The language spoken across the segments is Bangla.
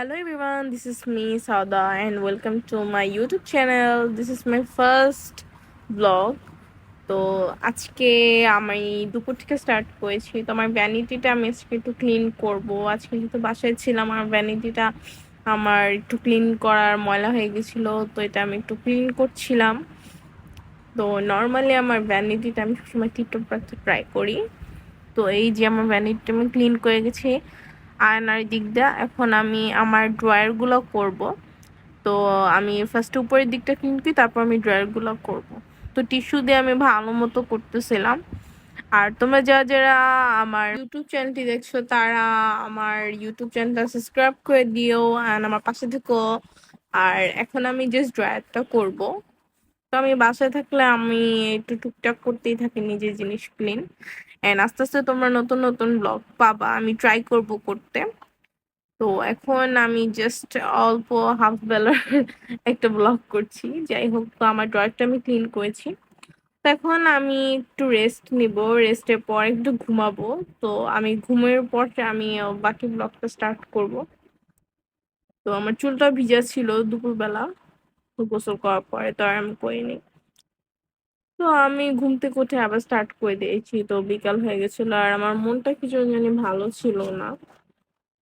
Hello everyone, this is me Sauda and welcome to my YouTube channel. This is my first vlog. তো আজকে আমি দুপুর থেকে স্টার্ট করেছি। তো আমার ভ্যানিটিটা আমি আজকে একটু ক্লিন করব। আজকে যেহেতু বাসায় ছিলাম, আমার ভ্যানিটিটা আমার একটু ক্লিন করার ময়লা হয়ে গেছিলো, তো এটা আমি একটু ক্লিন করছিলাম। তো নর্মালি আমার ভ্যানিটিটা আমি সবসময় টিপটপ রাখতে ট্রাই করি। তো এই যে আমার ভ্যানিটিটা আমি ক্লিন করে গেছি আয়নার দিক দিয়ে। এখন আমি আমার ড্রয়ারগুলো করব। তো আমি ফার্স্ট উপরের দিকটা ক্লিন করি, তারপর আমি ড্রয়ারগুলো করব। তো টিস্যু দিয়ে আমি ভালো মতো করতেছিলাম। আর তোমরা যারা যারা আমার ইউটিউব চ্যানেলটি দেখছো তারা আমার ইউটিউব চ্যানেলটা সাবস্ক্রাইব করে দিও অ্যান্ড আমার পাশে থেকো। আর এখন আমি জাস্ট ড্রয়ারটা করব। তো আমি বাসায় থাকলে আমি একটু টুকটাক করতেই থাকি নিজের জিনিস ক্লিন। অ্যান্ড আস্তে আস্তে তোমরা নতুন নতুন ব্লগ পাবা, আমি ট্রাই করব করতে। তো এখন আমি জাস্ট অল্প হাফ বেলার একটা ব্লগ করছি। যাই হোক, তো আমার ড্রয়ারটা আমি ক্লিন করেছি। তো এখন আমি একটু রেস্ট নিব, রেস্টের পর একটু ঘুমাবো। তো আমি ঘুমের পর আমি বাকি ব্লগটা স্টার্ট করব। তো আমার চুলটা ভিজা ছিল দুপুরবেলা, তো গোসল করার পরে তো আর আমি করিনি। তো আমি ঘুম থেকে উঠে আবার স্টার্ট করে দিয়েছি। তো বিকাল হয়ে গেছিল আর আমার মনটা কিছু জানি ভালো ছিল না।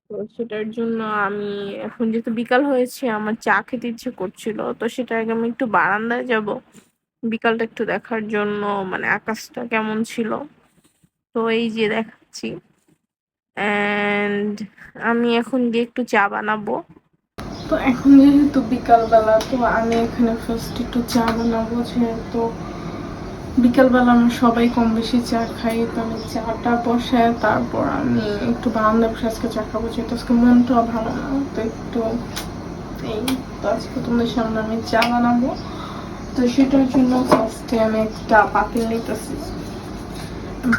তো সেটার জন্য আমি এখন যেহেতু বিকাল হয়েছে আমার চা খেতে ইচ্ছে করছিল, তো সেটার আগে আমি একটু বারান্দায় যাব বিকালটা একটু দেখার জন্য, মানে আকাশটা কেমন ছিল। তো এই যে দেখাচ্ছি। এন্ড আমি এখন গিয়ে একটু চা বানাবো। তো এখন যেহেতু বিকালবেলা, তো আমি এখানে ফার্স্ট একটু চা বানাবো। যেহেতু বিকালবেলা আমরা সবাই কম বেশি চা খাই, তো আমি চাটা বসায় তারপর আমি একটু বারান্দায় বসে আজকে চা খাবো। যেহেতু আজকে মনটাও ভালো না, তো একটু এই তো আজকে তোমাদের সামনে আমি চা বানাবো। তো সেটার জন্য ফার্স্টে আমি একটা পাতিল নিতেছি,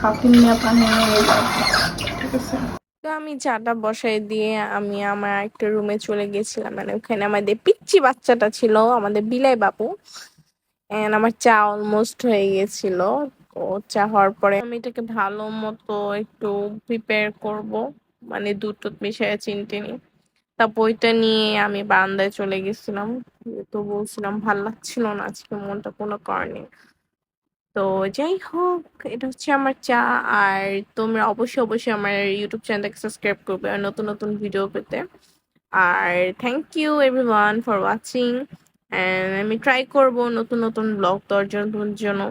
পাতিল নিয়ে পানি নিয়ে যাবো, ঠিক আছে। তো আমি চাটা বসাই দিয়ে আমি আমার একটা রুমে চলে গেছিলাম, মানে ওখানে আমাদের পিচ্চি বাচ্চাটা ছিল, আমাদের বিলাই বাবু। এন্ড আমার চা অলমোস্ট হয়ে গেছিল। তো চা হওয়ার পরে আমি এটাকে ভালো মতো একটু প্রিপেয়ার করব, মানে দুধ টুধ মিশিয়ে চিনি টিনি। তারপর ওইটা নিয়ে আমি বারান্দায় চলে গেছিলাম। তো বলছিলাম ভাল লাগছিল না আজকে, মনটা কোনো কারণে। তো যাই হোক, এটা হচ্ছে আমার চা। আর তোমরা অবশ্যই অবশ্যই আমার ইউটিউব চ্যানেলটাকে সাবস্ক্রাইব করবে আর নতুন নতুন ভিডিও পেতে। আর thank you everyone for watching. And আমি ট্রাই করব নতুন নতুন ব্লগ দেওয়ার জন্য তোমাদের জন্য।